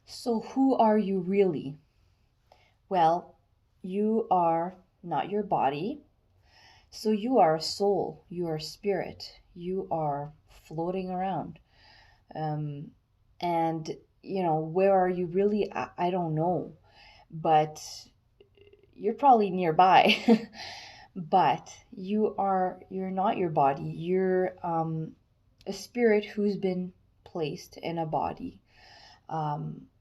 So, who are you really? Well, you are not your body. So, you are a soul, you are a spirit, you are floating around. Um, and, where are you really? I don't know. But you're probably nearby. But you're not your body. You're a spirit who's been placed in a body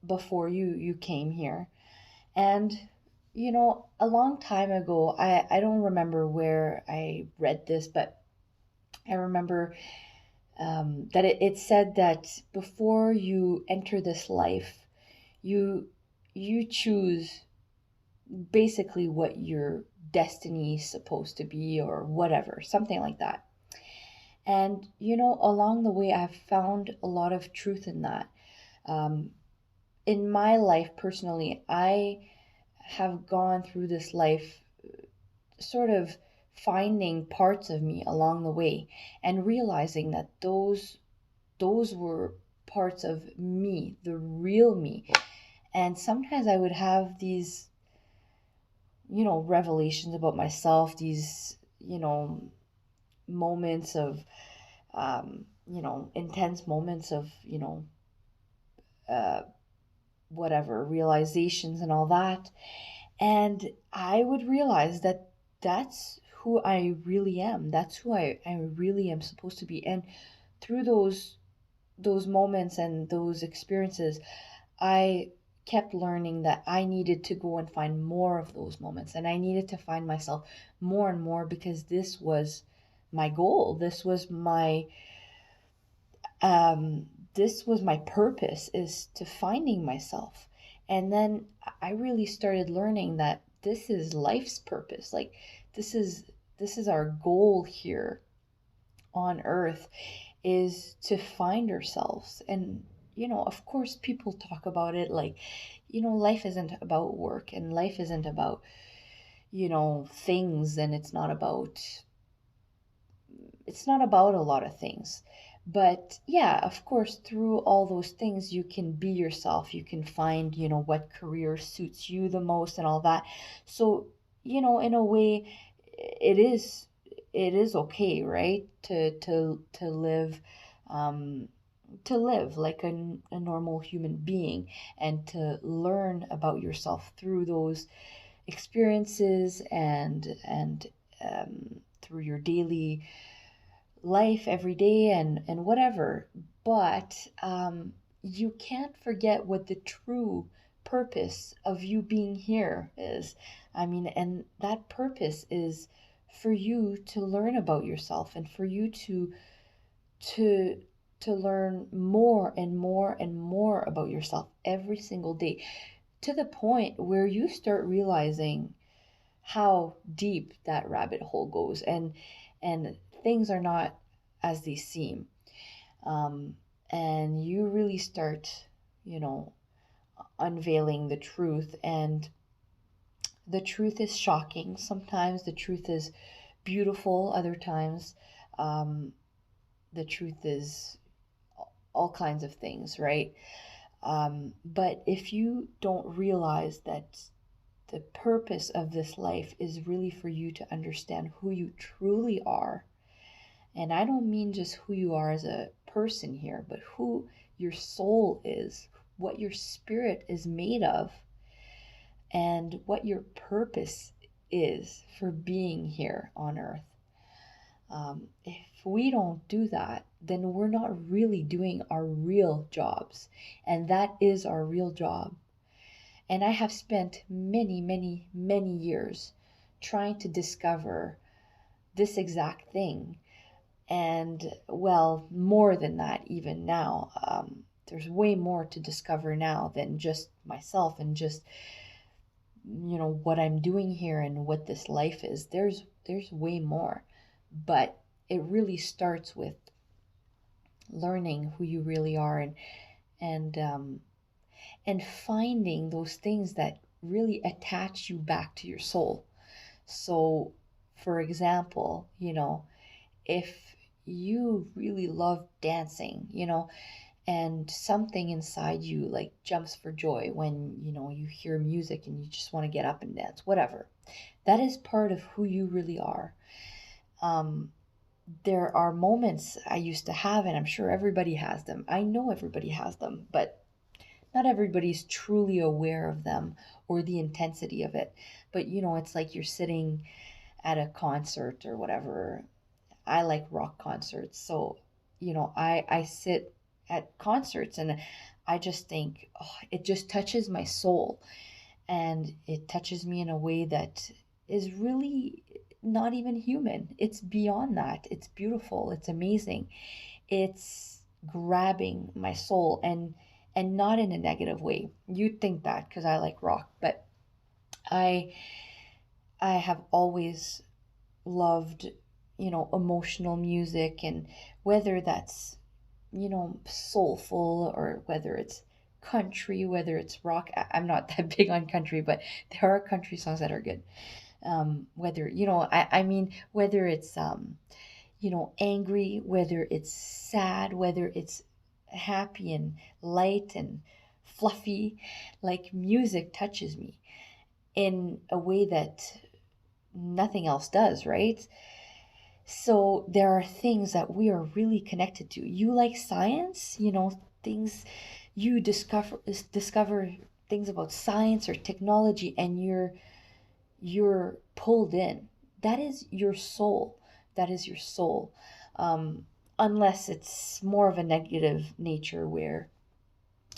before you came here. And a long time ago, I don't remember where I read this, but I remember that it said that before you enter this life, you you choose basically what your destiny is supposed to be, or whatever, something like that. And along the way, I've found a lot of truth in that. Um, in my life personally, I have gone through this life sort of finding parts of me along the way and realizing that those were parts of me, the real me. And sometimes I would have these revelations about myself, these moments of intense moments of uh, whatever realizations and all that. And I would realize that that's who I really am. That's who I really am supposed to be. And through those moments and those experiences, I kept learning that I needed to go and find more of those moments, and I needed to find myself more and more, because this was my goal. Um this was my purpose, is to finding myself. And then I really started learning that this is life's purpose. Like, this is our goal here on earth, is to find ourselves. And of course, people talk about it like, life isn't about work, and life isn't about things, and it's not about a lot of things. But yeah, of course, through all those things, you can be yourself. You can find what career suits you the most and all that. So in a way, it is it is okay, right, to live, um to live like a normal human being, and to learn about yourself through those experiences, and through your daily life every day, and whatever. But you can't forget what the true purpose of you being here is. I mean, and that purpose is for you to learn about yourself, and for you to to learn more and more and more about yourself every single day, to the point where you start realizing how deep that rabbit hole goes, and things are not as they seem. um, and you really start you know unveiling the truth. And the truth is shocking sometimes, the truth is beautiful other times. um, the truth is all kinds of things, right? But if you don't realize that the purpose of this life is really for you to understand who you truly are. And I don't mean just who you are as a person here, but who your soul is, what your spirit is made of, and what your purpose is for being here on earth. If we don't do that, then we're not really doing our real jobs. And that is our real job. And I have spent many, many, many years trying to discover this exact thing. And well, more than that, even now. There's way more to discover now than just myself, and just what I'm doing here and what this life is. There's way more. But it really starts with learning who you really are, and and finding those things that really attach you back to your soul. So, for example, if you really love dancing, and something inside you like jumps for joy when you hear music and you just want to get up and dance, whatever. That is part of who you really are. um, there are moments I used to have, and I'm sure everybody has them. I know everybody has them, but not everybody's truly aware of them or the intensity of it. But it's like you're sitting at a concert or whatever. I like rock concerts. So, I sit at concerts and I just think, oh, it just touches my soul, and it touches me in a way that is really not even human. It's beyond that. It's beautiful. It's amazing. It's grabbing my soul, and not in a negative way. You'd think that because I like rock, but I I have always loved, emotional music, and whether that's, soulful, or whether it's country, whether it's rock. I'm not that big on country, but there are country songs that are good. Whether, I mean, whether it's, angry, whether it's sad, whether it's happy and light and fluffy, like music touches me in a way that nothing else does, right? So there are things that we are really connected to. You like science, things you discover things about science or technology, and you're pulled in. That is your soul. That is your soul. Um, Unless it's more of a negative nature where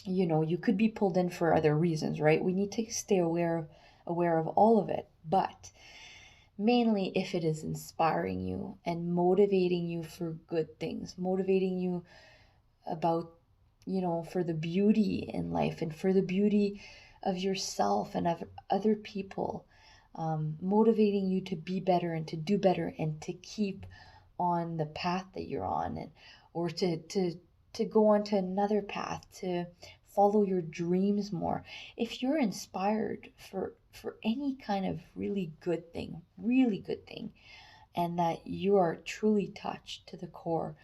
you could be pulled in for other reasons, right? We need to stay aware of all of it, but mainly if it is inspiring you and motivating you for good things, motivating you about, for the beauty in life and for the beauty of yourself and of other people, motivating you to be better and to do better and to keep on the path that you're on, and or to go on to another path, to follow your dreams more. If you're inspired for any kind of really good thing, and that you are truly touched to the core,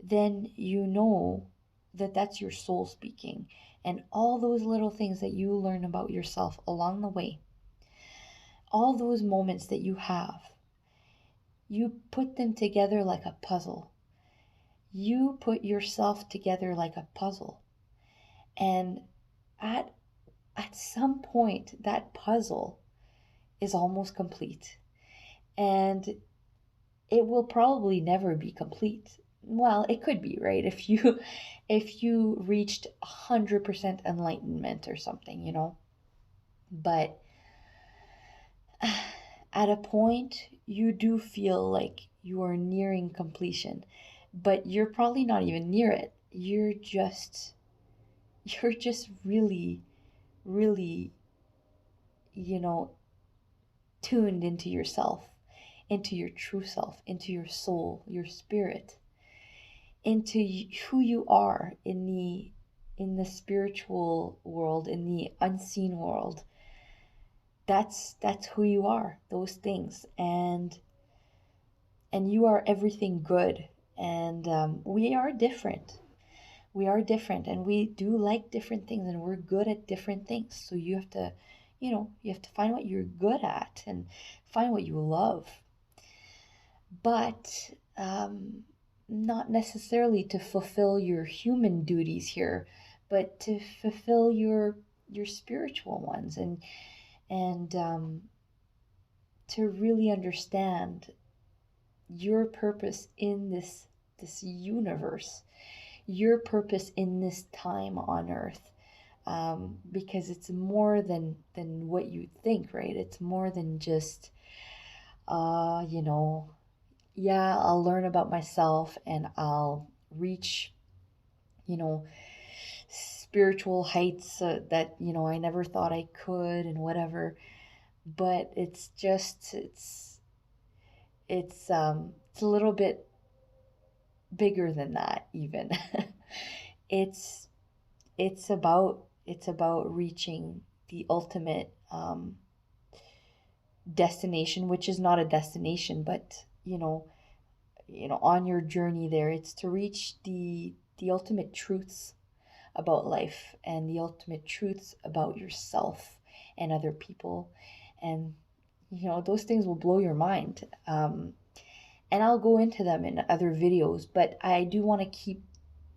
then you know that that's your soul speaking. And all those little things that you learn about yourself along the way, all those moments that you have, you put them together like a puzzle. You put yourself together like a puzzle. And at at some point that puzzle is almost complete. And it will probably never be complete. Well, it could be, right? If you reached 100% enlightenment or something, But at a point you do feel like you are nearing completion, but you're probably not even near it. You're just really, really, you know, tuned into yourself, into your true self, into your soul, your spirit, into who you are in the spiritual world, in the unseen world. That's who you are, those things. And you are everything good. And we are different. We are different, and we do like different things, and we're good at different things. So you have to find what you're good at and find what you love. But not necessarily to fulfill your human duties here, but to fulfill your spiritual ones, and to really understand your purpose in this universe, your purpose in this time on earth. Because it's more than what you think, right? It's more than just uh you know yeah, I'll learn about myself and I'll reach, you know spiritual heights that I never thought I could, and whatever. But it's a little bit bigger than that even. it's it's about reaching the ultimate destination, which is not a destination, but on your journey there, it's to reach the ultimate truths about life and the ultimate truths about yourself and other people. And, those things will blow your mind. And I'll go into them in other videos, but I do want to keep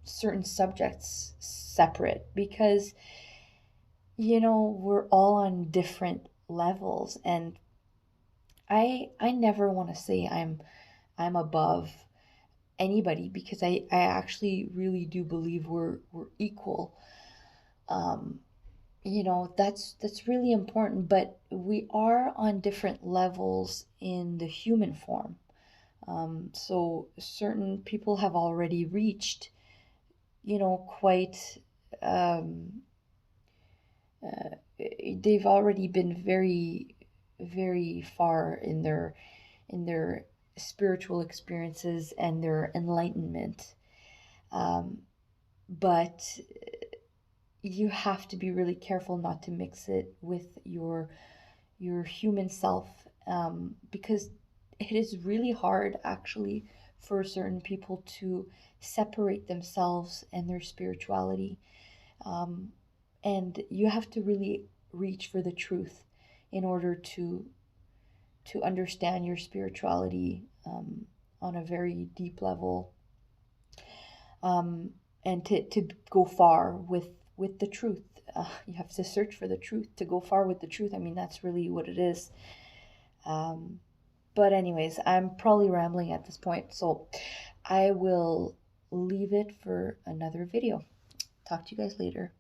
certain subjects separate because, we're all on different levels. And I never want to say I'm above anybody because I actually really do believe we're equal. Um, that's really important, but we are on different levels in the human form. So certain people have already reached, quite, um, they've already been very, very far in their spiritual experiences and their enlightenment. Um, but you have to be really careful not to mix it with your human self, because it is really hard actually for certain people to separate themselves and their spirituality, um, and you have to really reach for the truth in order to understand your spirituality, on a very deep level, um, and to go far with the truth. You have to search for the truth to go far with the truth. I mean, that's really what it is. Um, but anyways, I'm probably rambling at this point, so I will leave it for another video. Talk to you guys later.